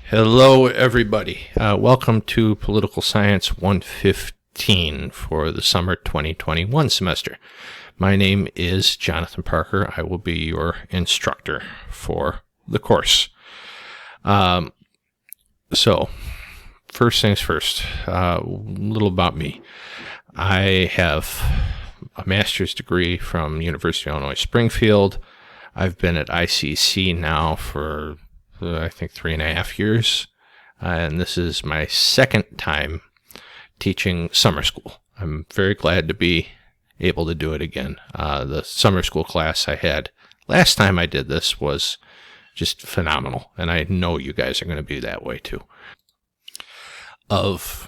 Hello, everybody. Welcome to Political Science 115 for the summer 2021 semester. My name is Jonathan Parker. I will be your instructor for the course. So, first things first, a little about me. I have a master's degree from University of Illinois Springfield. I've been at ICC now for I think 3.5 years, and this is my second time teaching summer school. I'm very glad to be able to do it again. The summer school class I had last time I did this was just phenomenal, and I know you guys are going to be that way too. Of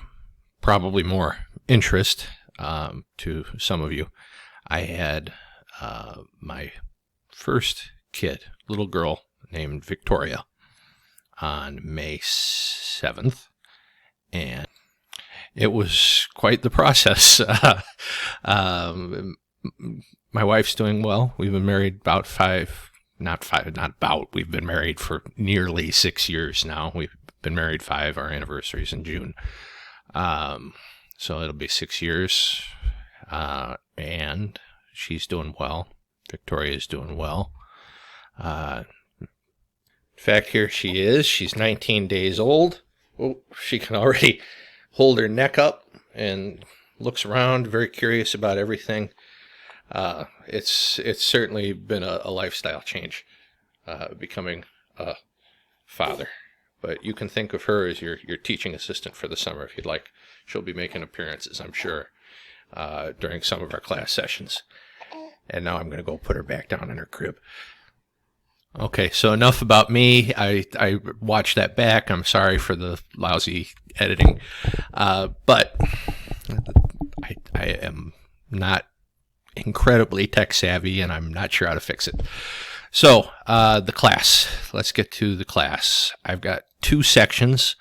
probably more interest to some of you, I had my first kid, little girl named Victoria, on May 7th, and it was quite the process. My wife's doing well. We've been married we've been married for nearly 6 years now. We've been married 5, our anniversary's in June. So it'll be 6 years, and she's doing well. Victoria's doing well. In fact, here she is. She's 19 days old. Oh, she can already hold her neck up and looks around, very curious about everything. It's certainly been a lifestyle change, becoming a father. But you can think of her as your teaching assistant for the summer if you'd like. She'll be making appearances, I'm sure, during some of our class sessions. And now I'm going to go put her back down in her crib. Okay, so enough about me. I watched that back. I'm sorry for the lousy editing. But I am not incredibly tech savvy, and I'm not sure how to fix it. So, the class. Let's get to the class. I've got 2 sections,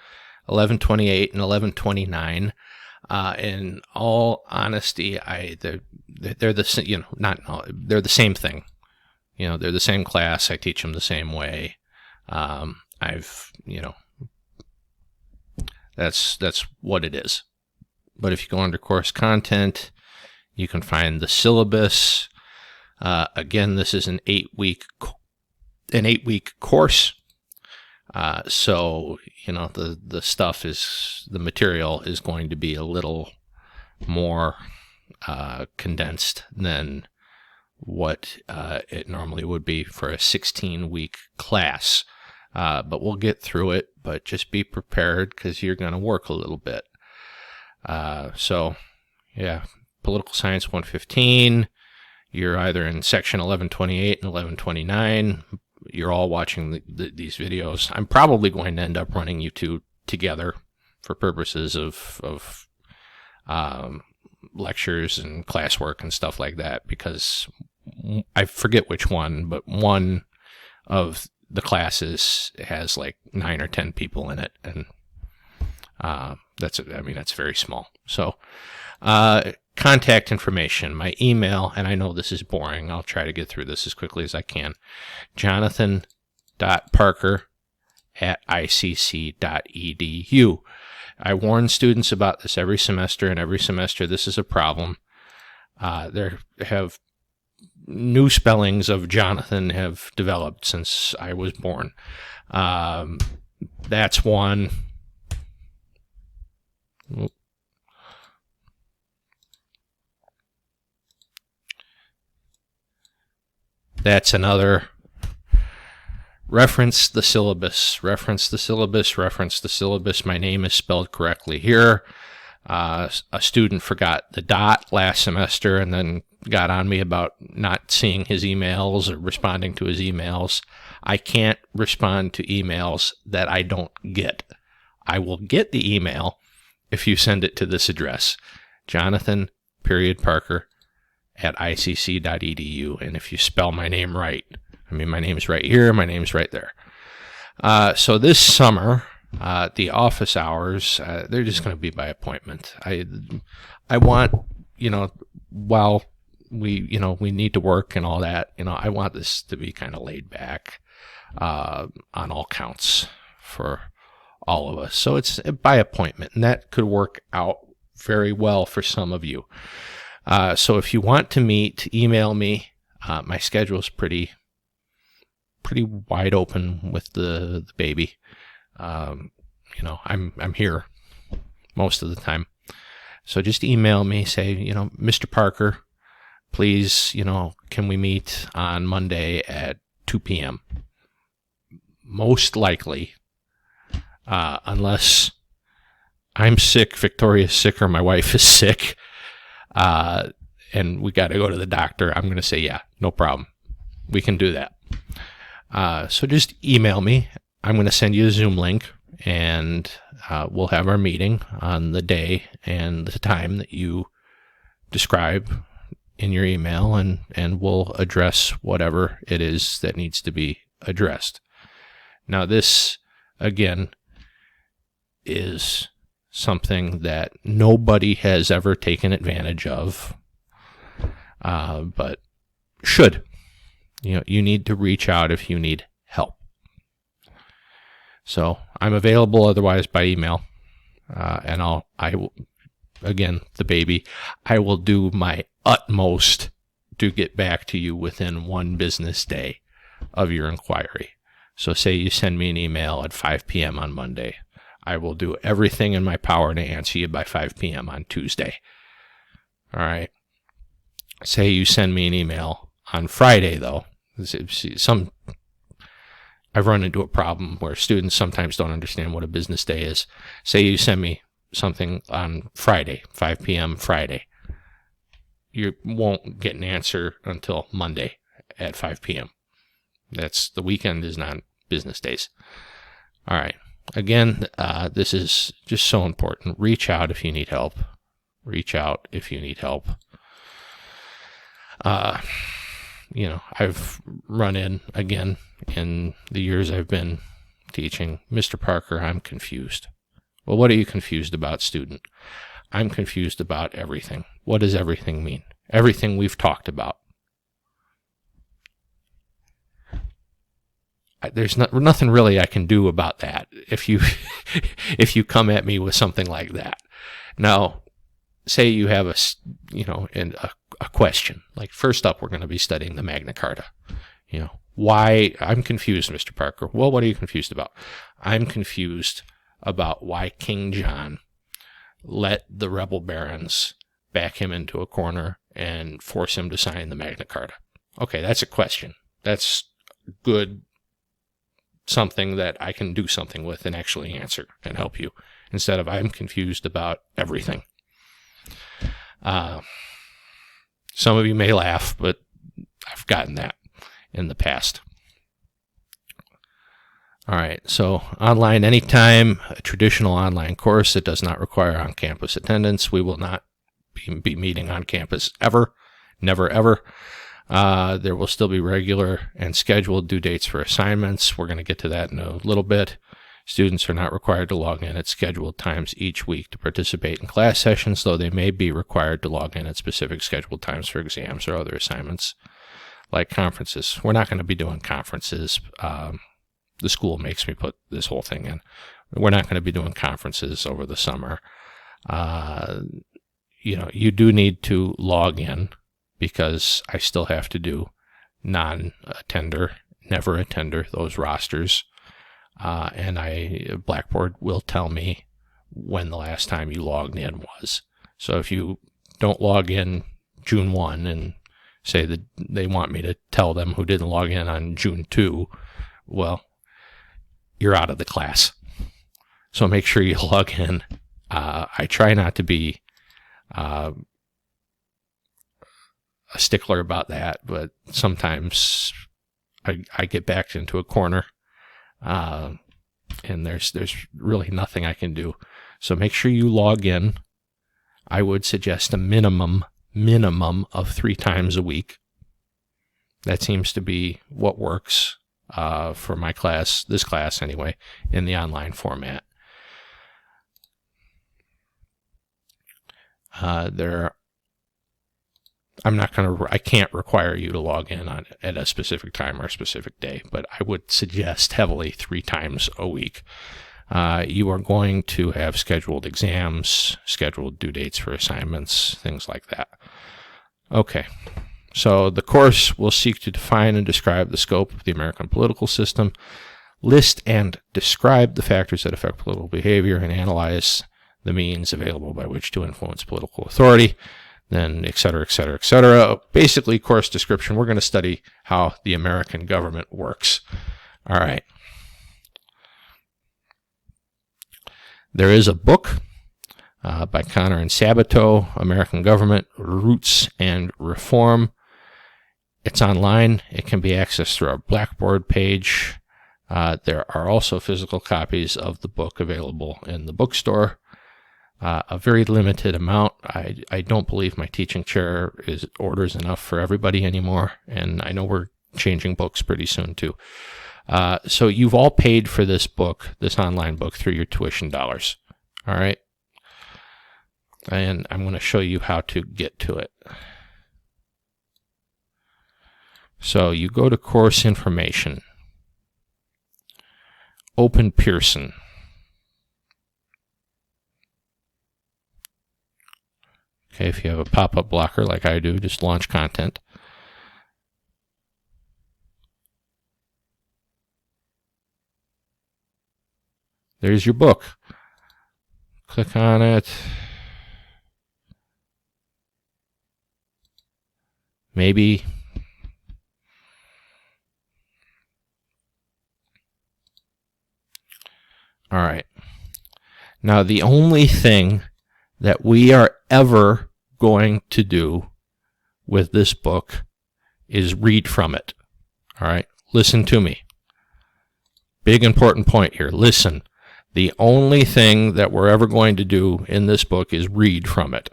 1128 and 1129. In all honesty, they're the same thing. They're the same class. I teach them the same way. That's what it is. But if you go under course content, you can find the syllabus. Again, this is an 8-week course. So, the stuff the material is going to be a little more condensed than what it normally would be for a 16-week class. But we'll get through it, but just be prepared because you're going to work a little bit. So, Political Science 115, you're either in section 1128 and 1129. You're all watching these videos. I'm probably going to end up running you two together for purposes of lectures and classwork and stuff like that, because I forget which one, but one of the classes has like 9 or 10 people in it, and that's very small. So, contact information, my email, and I know this is boring. I'll try to get through this as quickly as I can. jonathan.parker@icc.edu. I warn students about this every semester, and every semester this is a problem. There have new spellings of Jonathan have developed since I was born. That's one. That's another. Reference the syllabus. Reference the syllabus. Reference the syllabus. My name is spelled correctly here. A student forgot the dot last semester and then got on me about not seeing his emails or responding to his emails. I can't respond to emails that I don't get. I will get the email if you send it to this address, jonathan.parker@icc.edu. And if you spell my name right, my name's right here, my name's right there. So this summer, the office hours, they're just going to be by appointment. I want, while we need to work and all that, I want this to be kind of laid back on all counts for all of us. So it's by appointment, and that could work out very well for some of you. So if you want to meet, email me. My schedule is pretty wide open with the baby. I'm here most of the time. So just email me, say, Mr. Parker, please, can we meet on Monday at 2 p.m.? Most likely, unless I'm sick, Victoria's sick, or my wife is sick, and we got to go to the doctor, I'm going to say, yeah, no problem. We can do that. So just email me. I'm going to send you a Zoom link, and we'll have our meeting on the day and the time that you describe in your email, and we'll address whatever it is that needs to be addressed. Now, this, again, is something that nobody has ever taken advantage of, but should. You need to reach out if you need help. So I'm available otherwise by email, and I will, again, the baby, I will do my utmost to get back to you within 1 business day of your inquiry. So say you send me an email at 5 p.m. on Monday. I will do everything in my power to answer you by 5 p.m. on Tuesday. All right. Say you send me an email on Friday, though. I've run into a problem where students sometimes don't understand what a business day is. Say you send me something on Friday, 5 p.m. Friday. You won't get an answer until Monday at 5 p.m. The weekend is not business days. All right. Again, this is just so important. Reach out if you need help. Reach out if you need help. I've run in the years I've been teaching, Mr. Parker, I'm confused. Well, what are you confused about, student? I'm confused about everything. What does everything mean? Everything we've talked about. There's nothing really I can do about that if you come at me with something like that. Now, say you have a question. Like, first up, we're going to be studying the Magna Carta. Why? I'm confused, Mr. Parker. Well, what are you confused about? I'm confused about why King John let the rebel barons back him into a corner and force him to sign the Magna Carta. Okay, that's a question. That's good. Something that I can do something with and actually answer and help you, instead of I'm confused about everything. Some of you may laugh, but I've gotten that in the past. All right, so online anytime, a traditional online course that does not require on-campus attendance. We will not be meeting on campus ever, never ever. There will still be regular and scheduled due dates for assignments. We're going to get to that in a little bit. Students are not required to log in at scheduled times each week to participate in class sessions, though they may be required to log in at specific scheduled times for exams or other assignments, like conferences. We're not going to be doing conferences. The school makes me put this whole thing in. We're not going to be doing conferences over the summer. You do need to log in, because I still have to do non-attender, never attender, those rosters. And Blackboard will tell me when the last time you logged in was. So if you don't log in June 1 and say that they want me to tell them who didn't log in on June 2, well, you're out of the class. So make sure you log in. I try not to be a stickler about that, but sometimes I get backed into a corner, and there's really nothing I can do. So make sure you log in. I would suggest a minimum of 3 times a week. That seems to be what works for my class, this class anyway, in the online format. I can't require you to log in at a specific time or a specific day, but I would suggest heavily 3 times a week. You are going to have scheduled exams, scheduled due dates for assignments, things like that. Okay, so the course will seek to define and describe the scope of the American political system, list and describe the factors that affect political behavior, and analyze the means available by which to influence political authority, then et cetera, et cetera, et cetera. Basically, course description, we're going to study how the American government works. All right. There is a book by Connor and Sabato, American Government, Roots and Reform. It's online. It can be accessed through our Blackboard page. There are also physical copies of the book available in the bookstore. A very limited amount. I don't believe my teaching chair orders enough for everybody anymore, and I know we're changing books pretty soon too. So you've all paid for this book, this online book, through your tuition dollars. All right? And I'm going to show you how to get to it. So you go to course information. Open Pearson. Okay, if you have a pop-up blocker like I do, just launch content. There's your book. Click on it. Maybe. All right. Now, the only thing that we are ever going to do with this book is read from it. All right? Listen to me. Big important point here. Listen. The only thing that we're ever going to do in this book is read from it.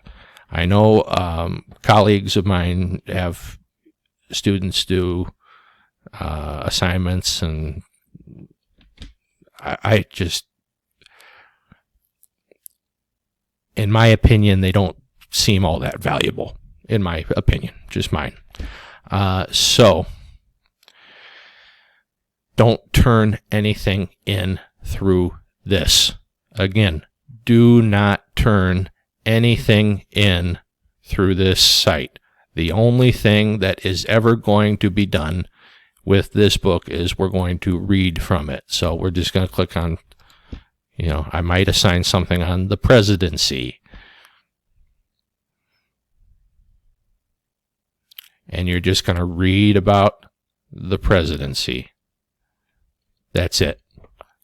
I know colleagues of mine have students do assignments, and I just, in my opinion, they don't seem all that valuable, in my opinion, just mine. So, don't turn anything in through this. Again, do not turn anything in through this site. The only thing that is ever going to be done with this book is we're going to read from it. So we're just going to click on, I might assign something on the presidency. And you're just going to read about the presidency. That's it.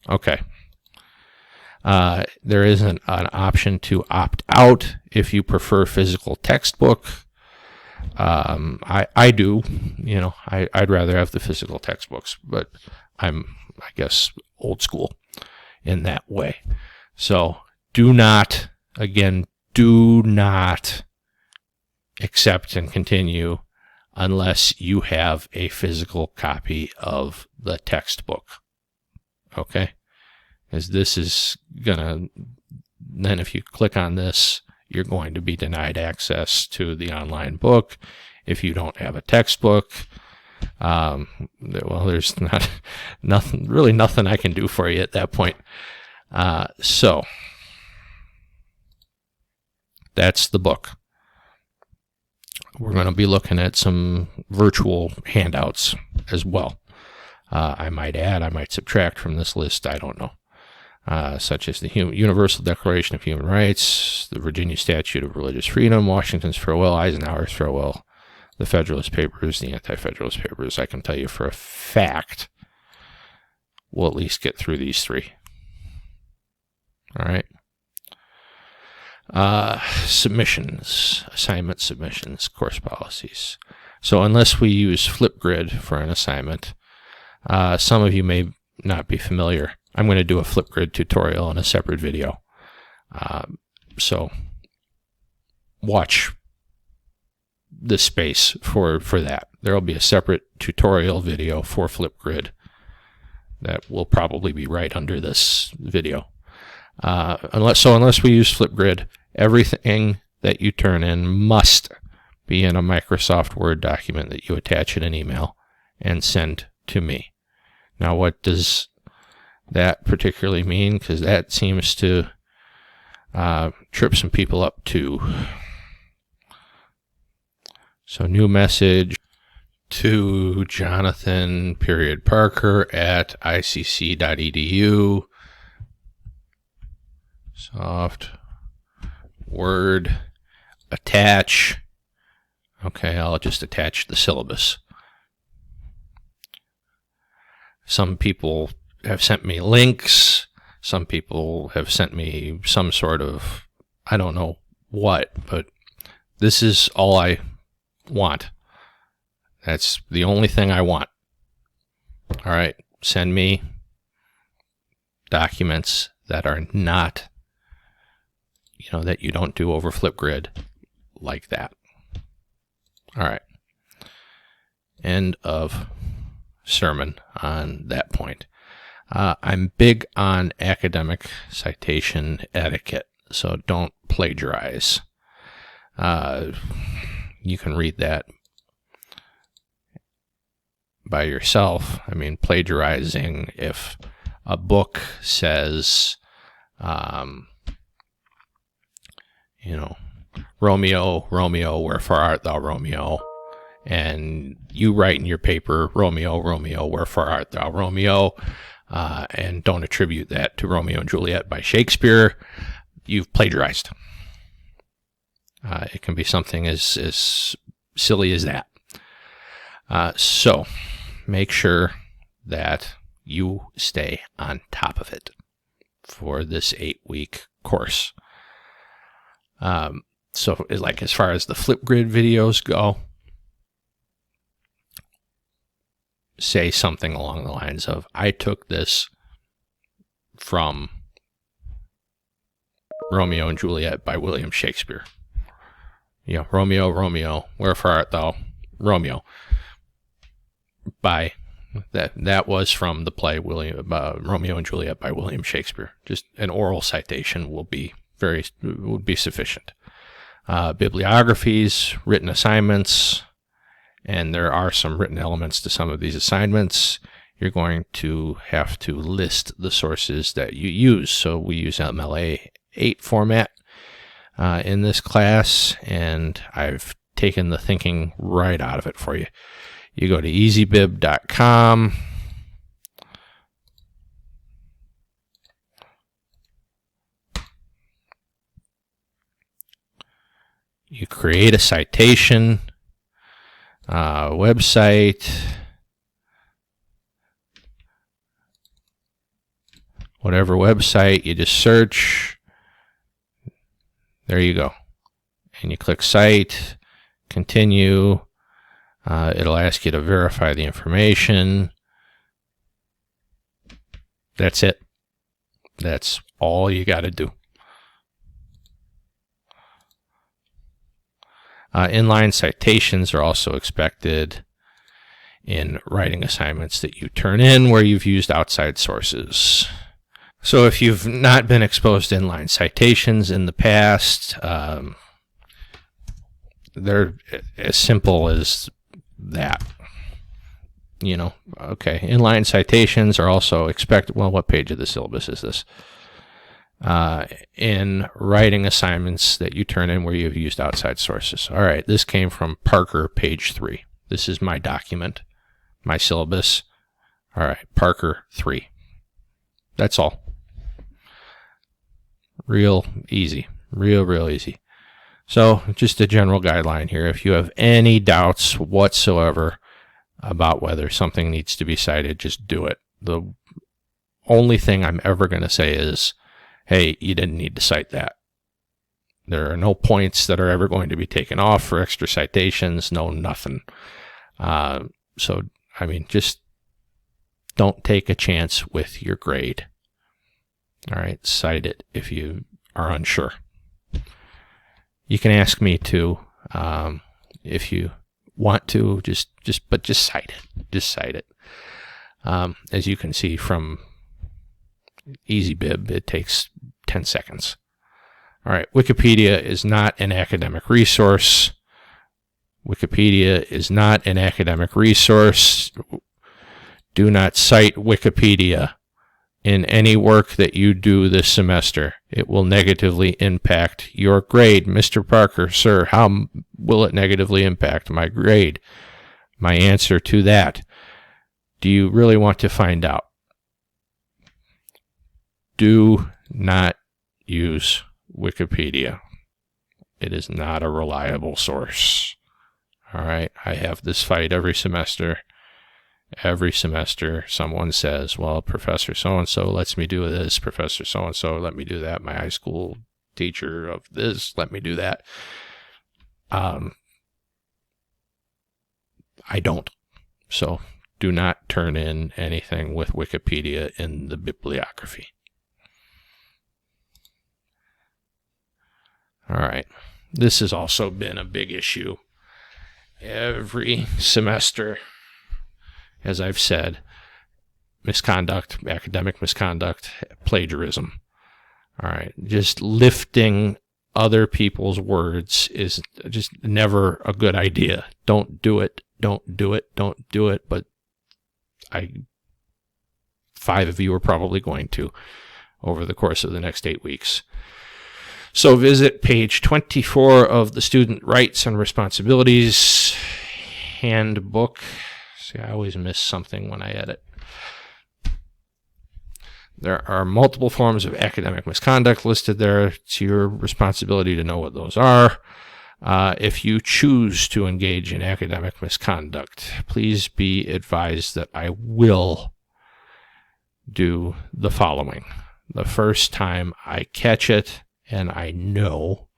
Okay. There is an option to opt out if you prefer physical textbook. I do, I'd rather have the physical textbooks, but I'm, I guess, old school in that way. So do not accept and continue unless you have a physical copy of the textbook. Okay? As this is then if you click on this, you're going to be denied access to the online book. If you don't have a textbook, there's nothing I can do for you at that point. So that's the book. We're going to be looking at some virtual handouts as well. I might add, I might subtract from this list, I don't know. Such as the Universal Declaration of Human Rights, the Virginia Statute of Religious Freedom, Washington's farewell, Eisenhower's farewell, the Federalist Papers, the Anti-Federalist Papers. I can tell you for a fact we'll at least get through these three. All right. Submissions, assignment submissions, course policies. So unless we use Flipgrid for an assignment, some of you may not be familiar. I'm going to do a Flipgrid tutorial in a separate video. So watch this space for that. There will be a separate tutorial video for Flipgrid that will probably be right under this video. Unless we use Flipgrid, everything that you turn in must be in a Microsoft Word document that you attach in an email and send to me. Now, what does that particularly mean? Because that seems to trip some people up too. So new message to Jonathan Parker at icc.edu. Soft Word attach. Okay, I'll just attach the syllabus. Some people have sent me links. Some people have sent me some sort of, I don't know what, but this is all I want. That's the only thing I want. All right, send me documents that are not, that you don't do over Flipgrid like that. All right. End of sermon on that point. I'm big on academic citation etiquette, so don't plagiarize. You can read that by yourself. I mean, plagiarizing, if a book says, Romeo, Romeo, wherefore art thou, Romeo? And you write in your paper, Romeo, Romeo, wherefore art thou, Romeo? And don't attribute that to Romeo and Juliet by Shakespeare. You've plagiarized. It can be something as silly as that. So make sure that you stay on top of it for this 8-week course. So like as far as the Flipgrid videos go, say something along the lines of, I took this from Romeo and Juliet by William Shakespeare. Romeo, Romeo, wherefore art thou, Romeo. By that was from the play Romeo and Juliet by William Shakespeare. Just an oral citation would be sufficient. Bibliographies, written assignments, and there are some written elements to some of these assignments. You're going to have to list the sources that you use. So we use MLA 8 format in this class, and I've taken the thinking right out of it for you. You go to easybib.com. You create a citation, website, whatever website, you just search. There you go. And you click Cite, Continue. It'll ask you to verify the information. That's it. That's all you got to do. Inline citations are also expected in writing assignments that you turn in where you've used outside sources. So if you've not been exposed to inline citations in the past, they're as simple as that. Okay, inline citations are also expected. Well, what page of the syllabus is this? In writing assignments that you turn in where you've used outside sources. All right, this came from Parker, page 3. This is my document, my syllabus. All right, Parker 3. That's all. Real easy. Real easy. So just a general guideline here. If you have any doubts whatsoever about whether something needs to be cited, just do it. The only thing I'm ever going to say is, hey, you didn't need to cite that. There are no points that are ever going to be taken off for extra citations, no nothing. So, just don't take a chance with your grade. All right, cite it if you are unsure. You can ask me to, if you want to, just cite it. Just cite it. As you can see from EasyBib, it takes 10 seconds. All right, Wikipedia is not an academic resource. Wikipedia is not an academic resource. Do not cite Wikipedia. in any work that you do this semester. It will negatively impact your grade. Mr. Parker, sir, how will it negatively impact my grade? My answer to that: do you really want to find out? Do not use Wikipedia. It is not a reliable source. All right, I have this fight every semester. Every semester, someone says, well, Professor so-and-so lets me do this. Professor so-and-so let me do that. My high school teacher of this let me do that. I don't. So do not turn in anything with Wikipedia in the bibliography. All right. This has also been a big issue. Every semester, as I've said, misconduct, academic misconduct, plagiarism. All right. Just lifting other people's words is just never a good idea. Don't do it. Don't do it. Don't do it. But 5 of you are probably going to over the course of the next 8 weeks. So visit page 24 of the Student Rights and Responsibilities Handbook. See, I always miss something when I edit. There are multiple forms of academic misconduct listed there. It's your responsibility to know what those are. If you choose to engage in academic misconduct, please be advised that I will do the following. The first time I catch it, and I know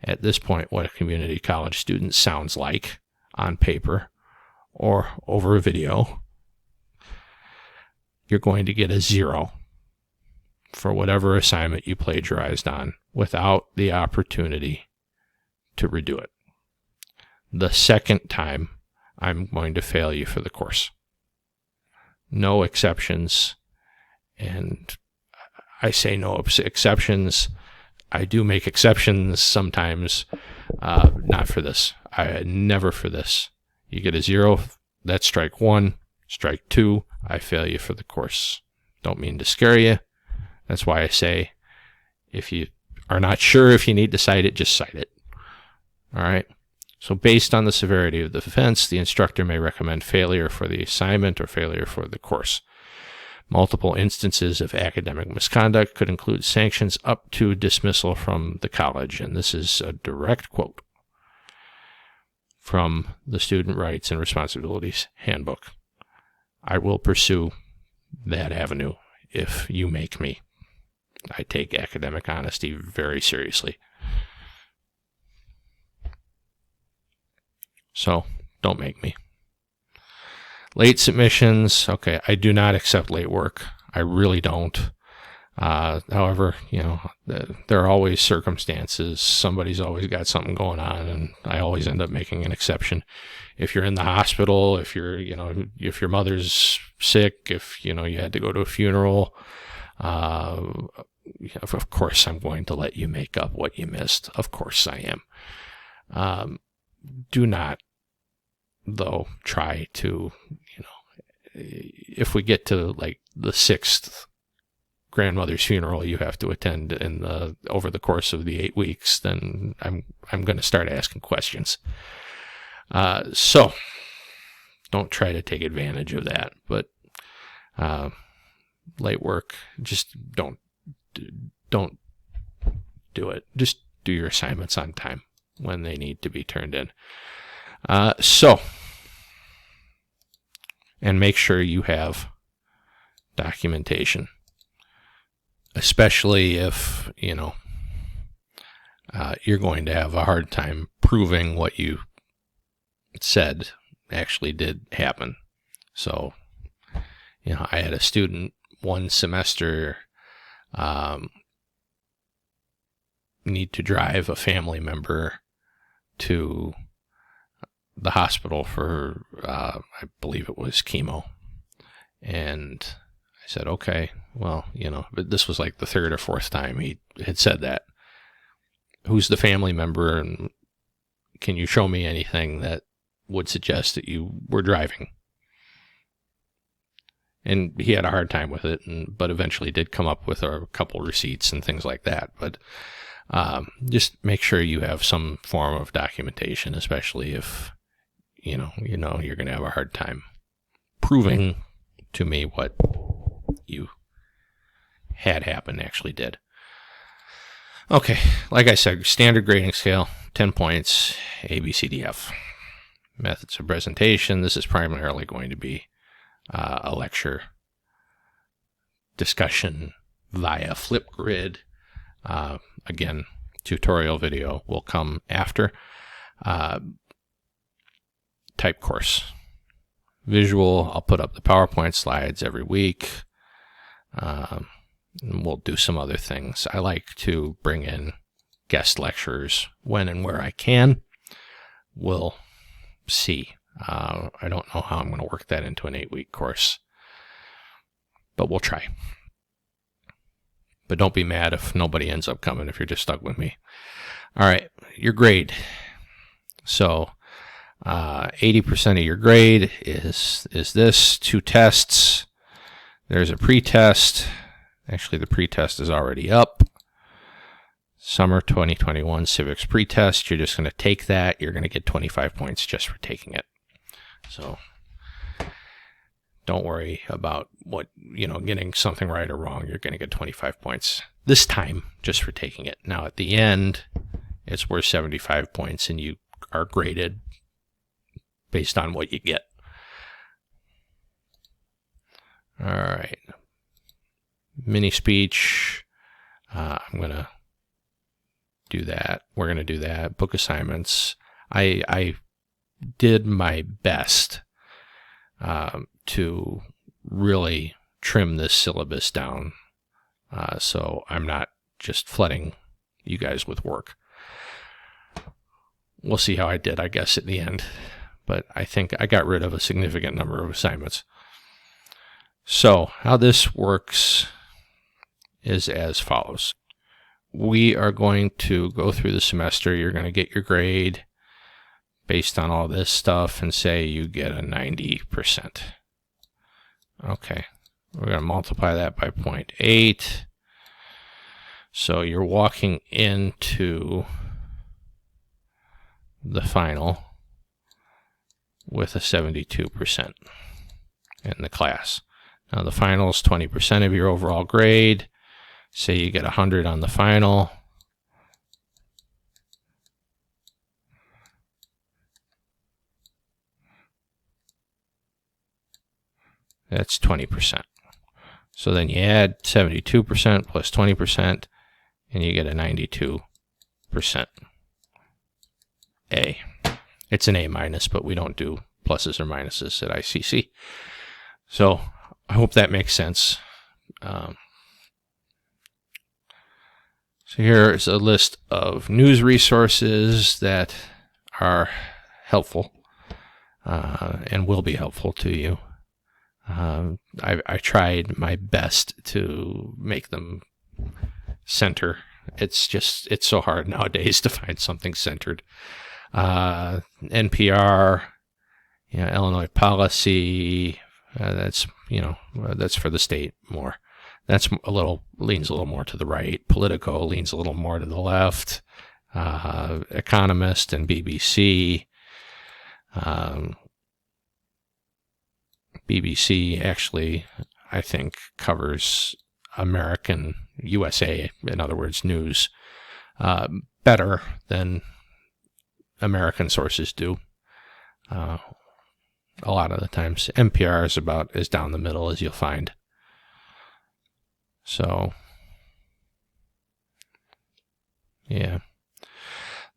at this point what a community college student sounds like on paper or over a video, you're going to get a 0 for whatever assignment you plagiarized on without the opportunity to redo it. The second time, I'm going to fail you for the course. No exceptions. And I say no exceptions. I do make exceptions sometimes, not for this. Never for this. You get a 0, that's strike 1. Strike 2, I fail you for the course. Don't mean to scare you. That's why I say, if you are not sure if you need to cite it, just cite it. All right? So based on the severity of the offense, the instructor may recommend failure for the assignment or failure for the course. Multiple instances of academic misconduct could include sanctions up to dismissal from the college. And this is a direct quote from the Student Rights and Responsibilities Handbook. I will pursue that avenue if you make me. I take academic honesty very seriously. So, don't make me. Late submissions, okay, I do not accept late work. I really don't. However, there are always circumstances. Somebody's always got something going on, and I always end up making an exception. If you're in the hospital, if your mother's sick, if you had to go to a funeral, of course I'm going to let you make up what you missed. Of course I am. Do not, though, try to, if we get to like the 6th grandmother's funeral you have to attend over the course of the 8 weeks, then I'm going to start asking questions. So don't try to take advantage of that. But late work, just don't do it. Just do your assignments on time when they need to be turned in. And make sure you have documentation, especially if, you're going to have a hard time proving what you said actually did happen. So, I had a student one semester need to drive a family member to the hospital for, I believe it was chemo. And I said, okay, well, but this was like the 3rd or 4th time he had said that. Who's the family member, and can you show me anything that would suggest that you were driving? And he had a hard time with it, but eventually did come up with a couple receipts and things like that. But just make sure you have some form of documentation, especially if you know you're going to have a hard time proving to me what you had happen actually did. Okay, like I said, standard grading scale, 10 points, A, B, C, D, F. Methods of presentation, this is primarily going to be a lecture discussion via Flipgrid. Again, tutorial video will come after. Type course. Visual, I'll put up the PowerPoint slides every week. And we'll do some other things. I like to bring in guest lecturers when and where I can. We'll see. I don't know how I'm going to work that into an 8-week course, but we'll try. But don't be mad if nobody ends up coming, if you're just stuck with me. All right, your grade. So 80% of your grade is this, 2 tests. There's a pretest. Actually, the pretest is already up. Summer 2021 Civics pretest. You're just going to take that. You're going to get 25 points just for taking it. So don't worry about getting something right or wrong. You're going to get 25 points this time just for taking it. Now, at the end, it's worth 75 points, and you are graded based on what you get. All right. Mini speech. I'm going to do that. We're going to do that. Book assignments. I did my best to really trim this syllabus down, so I'm not just flooding you guys with work. We'll see how I did, I guess, at the end, but I think I got rid of a significant number of assignments. So how this works is as follows. We are going to go through the semester. You're going to get your grade based on all this stuff and say you get a 90%. Okay, we're going to multiply that by 0.8. So you're walking into the final with a 72% in the class. Now the final is 20% of your overall grade. Say you get 100 on the final. That's 20%. So then you add 72% plus 20%, and you get a 92% A. It's an A minus, but we don't do pluses or minuses at ICC. So I hope that makes sense. So here is a list of news resources that are helpful and will be helpful to you. I tried my best to make them center. It's so hard nowadays to find something centered. NPR, Illinois policy. That's for the state more. That's leans a little more to the right. Politico leans a little more to the left. Economist and BBC. BBC actually, I think, covers American, USA, in other words, news, better than American sources do. A lot of the times. NPR is about as down the middle as you'll find. So, yeah.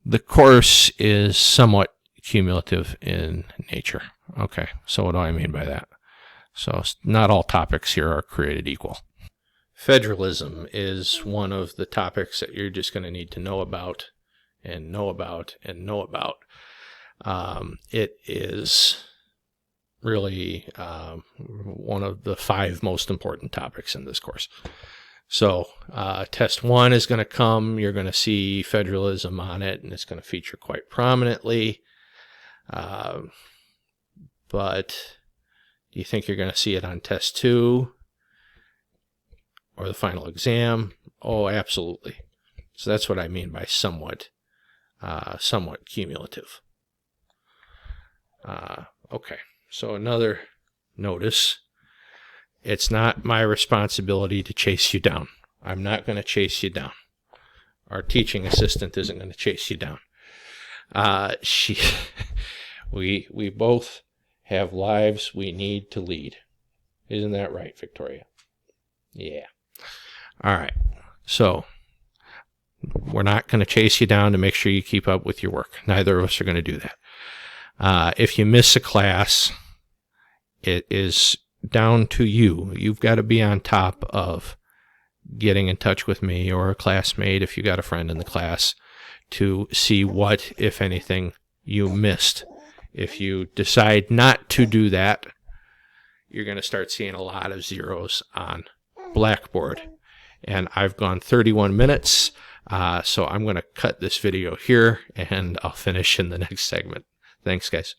The course is somewhat cumulative in nature. Okay, so what do I mean by that? So not all topics here are created equal. Federalism is one of the topics that you're just going to need to know about and know about and know about. It is really one of the 5 most important topics in this course. So test 1 is going to come. You're going to see federalism on it, and it's going to feature quite prominently. But Do you think you're going to see it on test 2 or the final exam? Oh, absolutely. So that's what I mean by somewhat cumulative. Okay, so another notice. It's not my responsibility to chase you down. I'm not going to chase you down. Our teaching assistant isn't going to chase you down. We both have lives we need to lead. Isn't that right, Victoria? Yeah. All right. So we're not going to chase you down to make sure you keep up with your work. Neither of us are going to do that. If you miss a class, it is down to you. You've got to be on top of getting in touch with me or a classmate if you got a friend in the class to see what, if anything, you missed. If you decide not to do that, you're going to start seeing a lot of zeros on Blackboard. And I've gone 31 minutes, so I'm going to cut this video here, and I'll finish in the next segment. Thanks, guys.